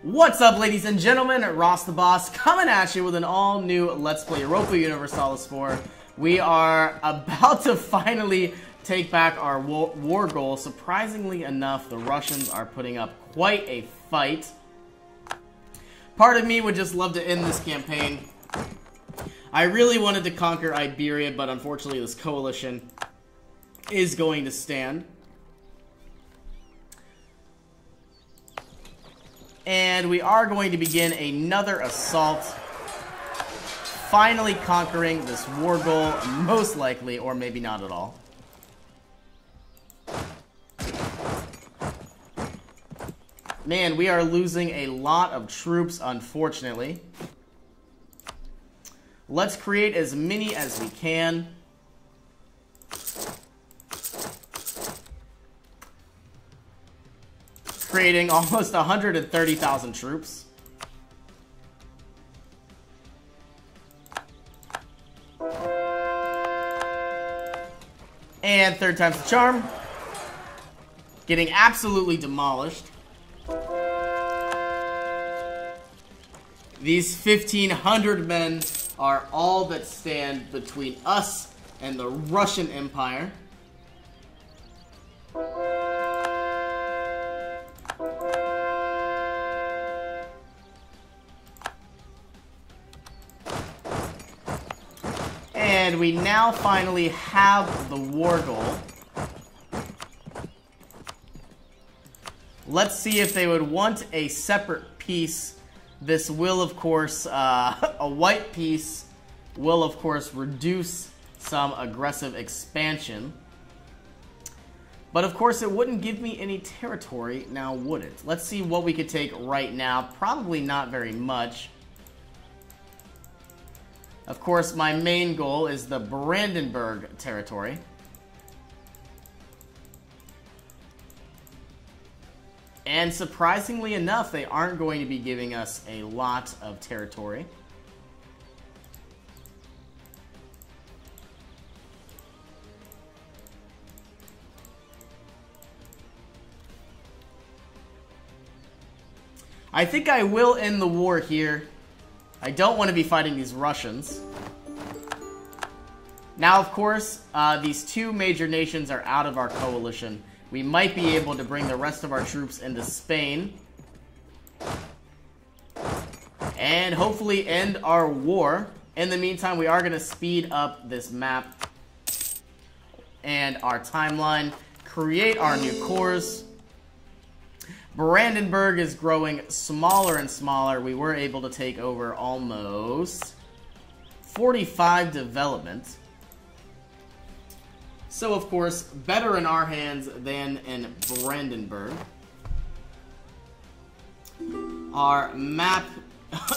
What's up, ladies and gentlemen? Ross the Boss coming at you with an all-new Let's Play Europa Universalis 4. We are about to finally take back our war goal. Surprisingly enough, the Russians are putting up quite a fight. Part of me would just love to end this campaign. I really wanted to conquer Iberia, but unfortunately this coalition is going to stand. And we are going to begin another assault, finally conquering this war goal, most likely, or maybe not at all. Man, we are losing a lot of troops, unfortunately. Let's create as many as we can. Creating almost 130,000 troops. And third time's the charm. Getting absolutely demolished. These 1,500 men are all that stand between us and the Russian Empire. And we now finally have the war goal. Let's see if they would want a separate piece. This will, of course, a white piece will, of course, reduce some aggressive expansion. But, of course, it wouldn't give me any territory, now would it? Let's see what we could take right now. Probably not very much. Of course, my main goal is the Brandenburg territory. And surprisingly enough, they aren't going to be giving us a lot of territory. I think I will end the war here. I don't want to be fighting these Russians. Now, of course, these two major nations are out of our coalition. We might be able to bring the rest of our troops into Spain. And hopefully end our war. In the meantime, we are going to speed up this map and our timeline. Create our new cores. Brandenburg is growing smaller and smaller. We were able to take over almost 45 development. So, of course, better in our hands than in Brandenburg. Our map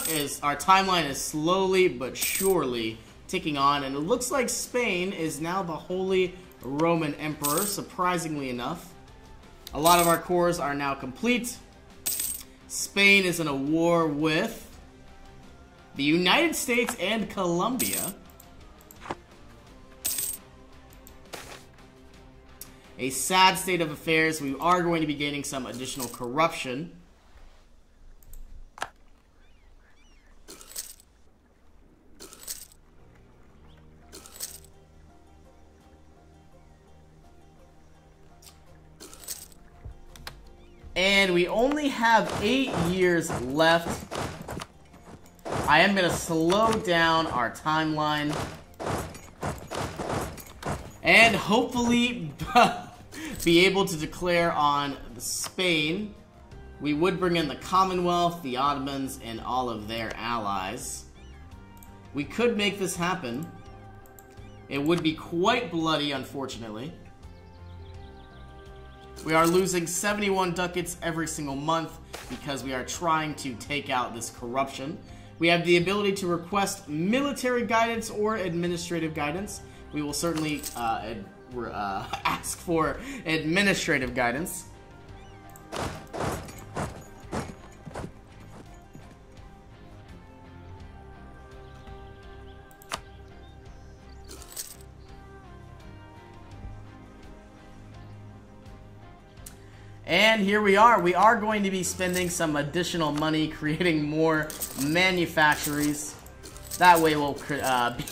is, our timeline is slowly but surely ticking on, and it looks like Spain is now the Holy Roman Emperor, surprisingly enough. A lot of our cores are now complete. Spain is in a war with the United States and Colombia. A sad state of affairs. We are going to be gaining some additional corruption. And we only have 8 years left. I am going to slow down our timeline. And hopefully be able to declare on Spain. We would bring in the Commonwealth, the Ottomans, and all of their allies. We could make this happen. It would be quite bloody, unfortunately. We are losing 71 ducats every single month because we are trying to take out this corruption. We have the ability to request military guidance or administrative guidance. We will certainly ask for administrative guidance. And here we are. We are going to be spending some additional money, creating more manufactories. That way we'll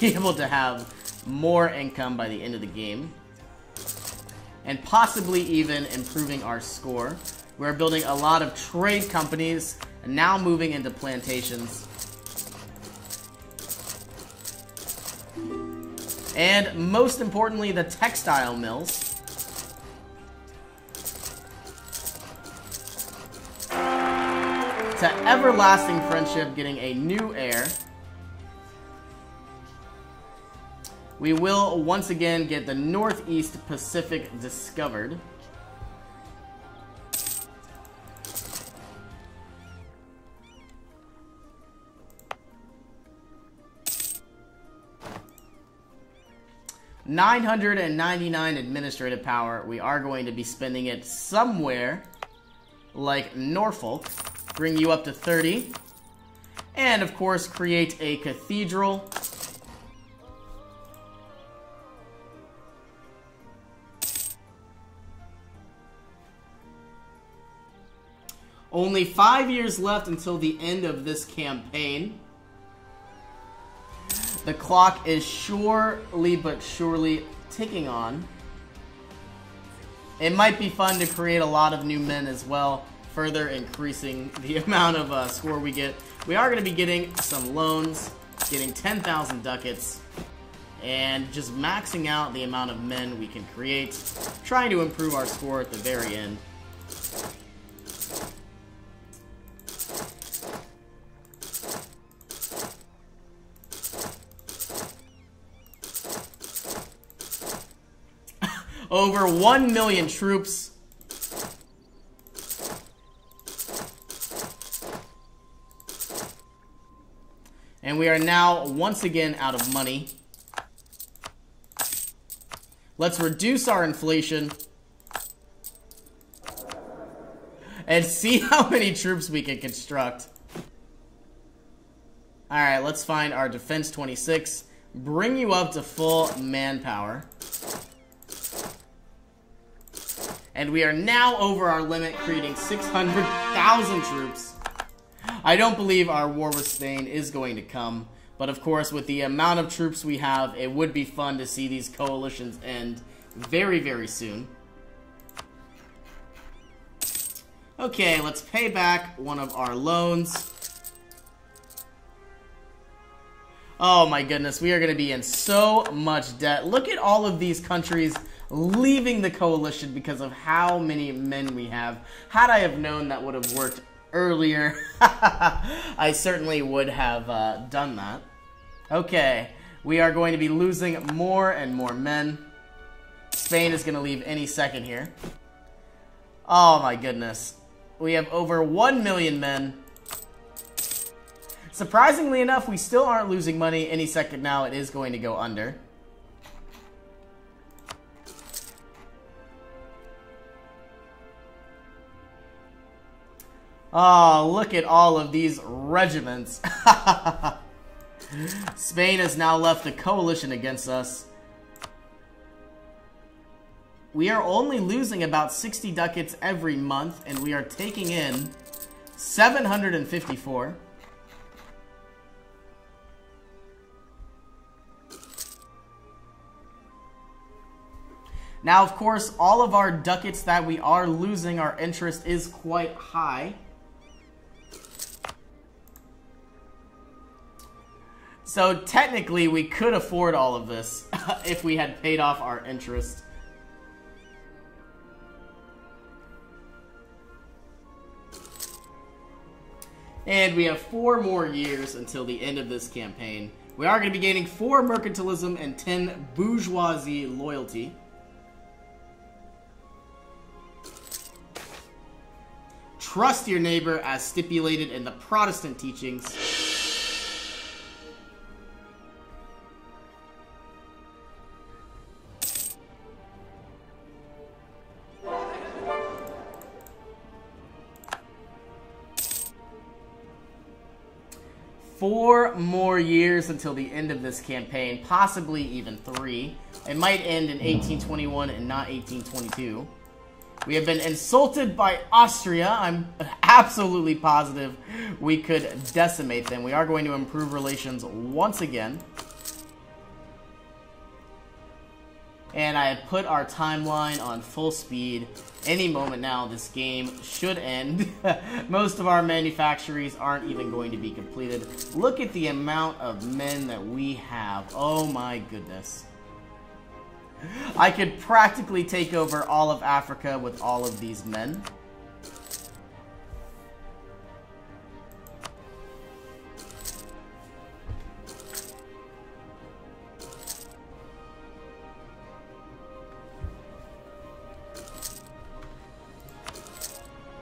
be able to have more income by the end of the game. And possibly even improving our score. We're building a lot of trade companies, and now moving into plantations. And most importantly, the textile mills. To everlasting friendship, getting a new heir. We will once again get the Northeast Pacific discovered. $999 administrative power. We are going to be spending it somewhere like Norfolk. Bring you up to 30. And of course, create a cathedral. Only 5 years left until the end of this campaign. The clock is surely but surely ticking on. It might be fun to create a lot of new men as well, further increasing the amount of score we get. We are going to be getting some loans, getting 10,000 ducats, and just maxing out the amount of men we can create, trying to improve our score at the very end. Over 1 million troops. And we are now once again out of money. Let's reduce our inflation. And see how many troops we can construct. Alright, let's find our defense 26. Bring you up to full manpower. And we are now over our limit, creating 600,000 troops. I don't believe our war with Spain is going to come. But of course, with the amount of troops we have, it would be fun to see these coalitions end very, very soon. Okay, let's pay back one of our loans. Oh my goodness, we are going to be in so much debt. Look at all of these countries leaving the coalition because of how many men we have. Had I have known that would have worked earlier, I certainly would have done that. Okay, we are going to be losing more and more men. Spain is going to leave any second here. Oh my goodness. We have over 1 million men. Surprisingly enough, we still aren't losing money any second now. It is going to go under. Oh, look at all of these regiments. Spain has now left a coalition against us. We are only losing about 60 ducats every month, and we are taking in 754. Now, of course, all of our ducats that we are losing, our interest is quite high. So technically, we could afford all of this if we had paid off our interest. And we have 4 more years until the end of this campaign. We are going to be gaining 4 mercantilism and 10 bourgeoisie loyalty. Trust your neighbor as stipulated in the Protestant teachings. Four more years until the end of this campaign, possibly even 3. It might end in 1821 and not 1822. We have been insulted by Austria. I'm absolutely positive we could decimate them. We are going to improve relations once again. And I have put our timeline on full speed. Any moment now, this game should end. Most of our manufactories aren't even going to be completed. Look at the amount of men that we have. Oh my goodness. I could practically take over all of Africa with all of these men.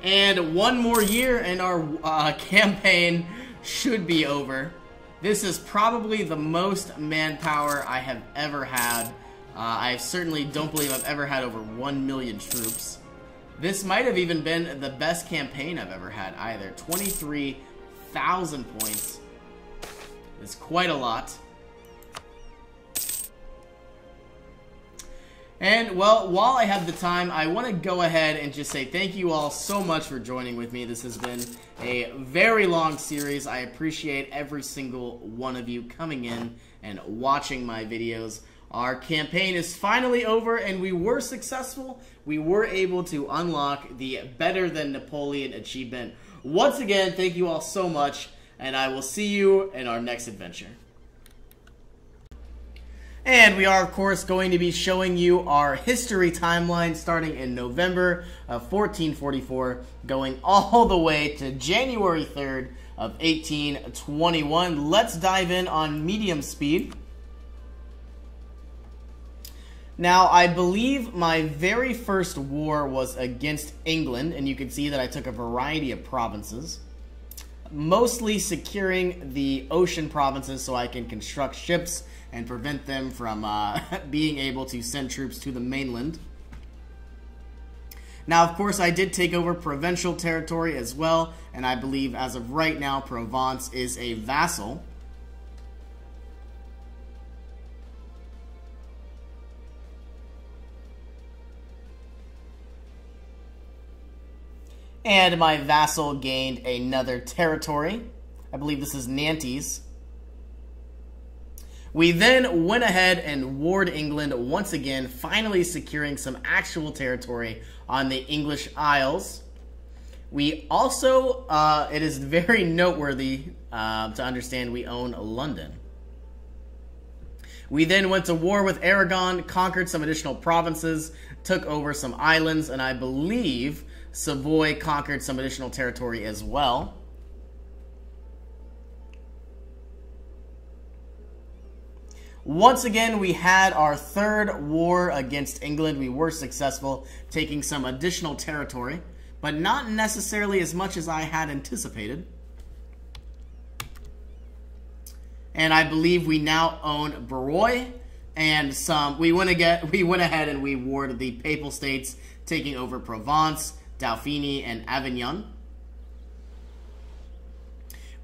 And one more year and our campaign should be over. This is probably the most manpower I have ever had. I certainly don't believe I've ever had over 1 million troops. This might have even been the best campaign I've ever had either. 23,000 points is quite a lot. And, well, while I have the time, I want to go ahead and just say thank you all so much for joining with me. This has been a very long series. I appreciate every single one of you coming in and watching my videos. Our campaign is finally over, and we were successful. We were able to unlock the Better Than Napoleon achievement. Once again, thank you all so much, and I will see you in our next adventure. And we are, of course, going to be showing you our history timeline starting in November of 1444, going all the way to January 3rd of 1821. Let's dive in on medium speed. Now, I believe my very first war was against England, and you can see that I took a variety of provinces, mostly securing the ocean provinces so I can construct ships and prevent them from being able to send troops to the mainland. Now, of course, I did take over provincial territory as well, and I believe as of right now, Provence is a vassal. And my vassal gained another territory. I believe this is Nantes. We then went ahead and warred England once again, finally securing some actual territory on the English Isles. We also, it is very noteworthy to understand we own London. We then went to war with Aragon, conquered some additional provinces, took over some islands, and I believe Savoy conquered some additional territory as well. Once again, we had our third war against England. We were successful, taking some additional territory, but not necessarily as much as I had anticipated. And I believe we now own Barrois and some. We went ahead and we warred the Papal States, taking over Provence, Dauphiny, and Avignon.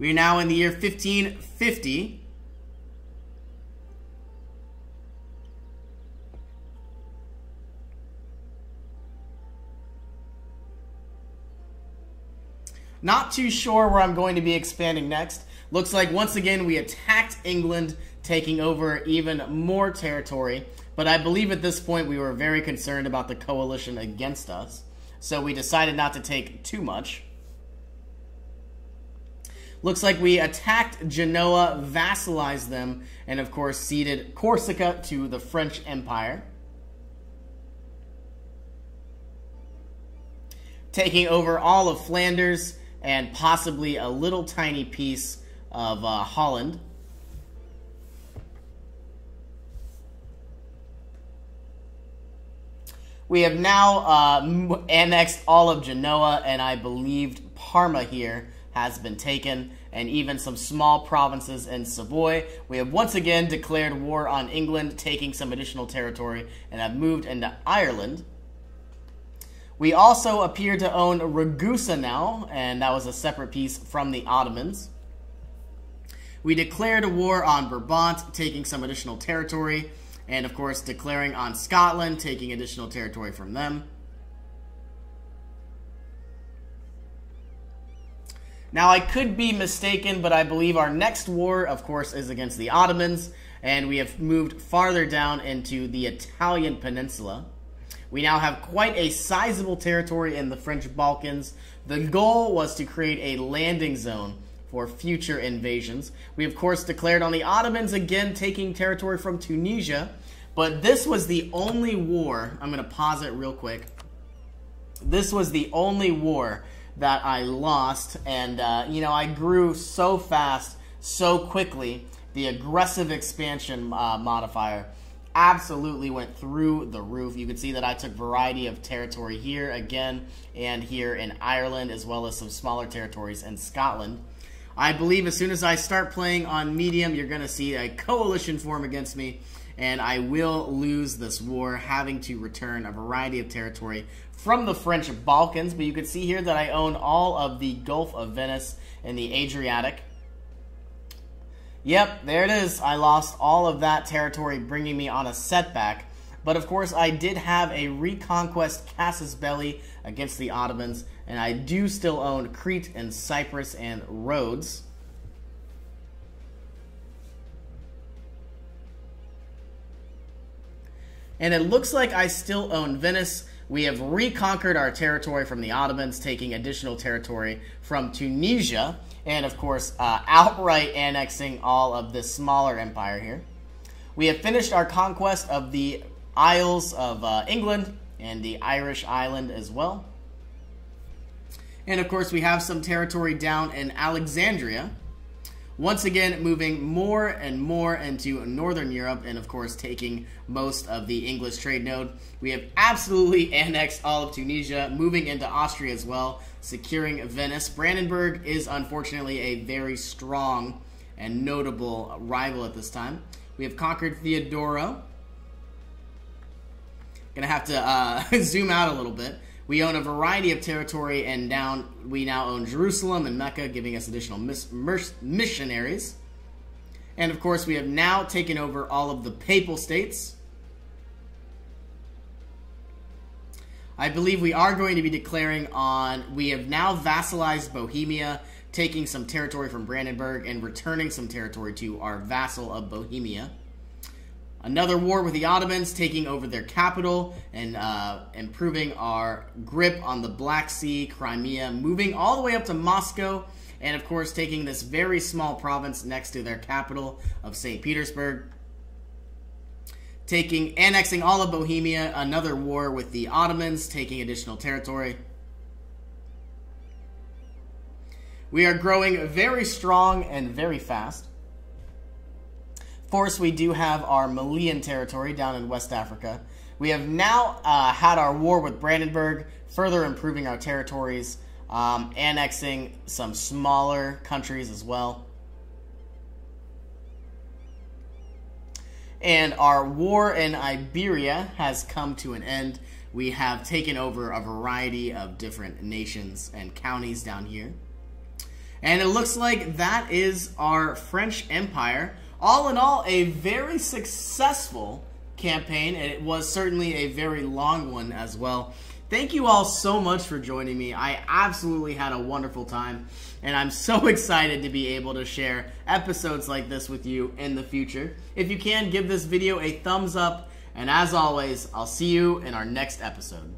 We are now in the year 1550. Not too sure where I'm going to be expanding next. Looks like once again we attacked England, taking over even more territory. But I believe at this point we were very concerned about the coalition against us. So we decided not to take too much. Looks like we attacked Genoa, vassalized them, and of course ceded Corsica to the French Empire. Taking over all of Flanders and possibly a little tiny piece of Holland. We have now annexed all of Genoa, and I believed Parma here has been taken, and even some small provinces in Savoy. We have once again declared war on England, taking some additional territory, and have moved into Ireland. We also appear to own Ragusa now, and that was a separate piece from the Ottomans. We declared a war on Brabant, taking some additional territory, and of course declaring on Scotland, taking additional territory from them. Now, I could be mistaken, but I believe our next war, of course, is against the Ottomans, and we have moved farther down into the Italian peninsula. We now have quite a sizable territory in the French Balkans. The goal was to create a landing zone for future invasions. We, of course, declared on the Ottomans, again taking territory from Tunisia, but this was the only war, I'm going to pause it real quick, this was the only war that I lost, and you know, I grew so fast, so quickly. The aggressive expansion modifier absolutely went through the roof. You can see that I took variety of territory here again, and here in Ireland, as well as some smaller territories in Scotland. I believe as soon as I start playing on medium, you're going to see a coalition form against me, and I will lose this war, having to return a variety of territory from the French Balkans. But you can see here that I own all of the Gulf of Venice and the Adriatic. Yep, there it is. I lost all of that territory, bringing me on a setback. But of course, I did have a reconquest casus belli against the Ottomans, and I do still own Crete and Cyprus and Rhodes. And it looks like I still own Venice. We have reconquered our territory from the Ottomans, taking additional territory from Tunisia, and of course, outright annexing all of this smaller empire here. We have finished our conquest of the Isles of England and the Irish island as well. And of course, we have some territory down in Alexandria. Once again, moving more and more into Northern Europe, and of course taking most of the English trade node. We have absolutely annexed all of Tunisia, moving into Austria as well, securing Venice. Brandenburg is unfortunately a very strong and notable rival at this time. We have conquered Theodora. Gonna have to zoom out a little bit. We own a variety of territory, and we now own Jerusalem and Mecca, giving us additional missionaries. And of course, we have now taken over all of the Papal States. I believe we are going to be declaring on, we have now vassalized Bohemia, taking some territory from Brandenburg and returning some territory to our vassal of Bohemia. Another war with the Ottomans, taking over their capital and improving our grip on the Black Sea, Crimea, moving all the way up to Moscow, and of course taking this very small province next to their capital of St. Petersburg. Annexing all of Bohemia, another war with the Ottomans, taking additional territory. We are growing very strong and very fast. Of course, we do have our Malian territory down in West Africa. We have now had our war with Brandenburg, further improving our territories, annexing some smaller countries as well. And our war in Iberia has come to an end. We have taken over a variety of different nations and counties down here. And it looks like that is our French Empire. All in all, a very successful campaign, and it was certainly a very long one as well. Thank you all so much for joining me. I absolutely had a wonderful time, and I'm so excited to be able to share episodes like this with you in the future. If you can, give this video a thumbs up, and as always, I'll see you in our next episode.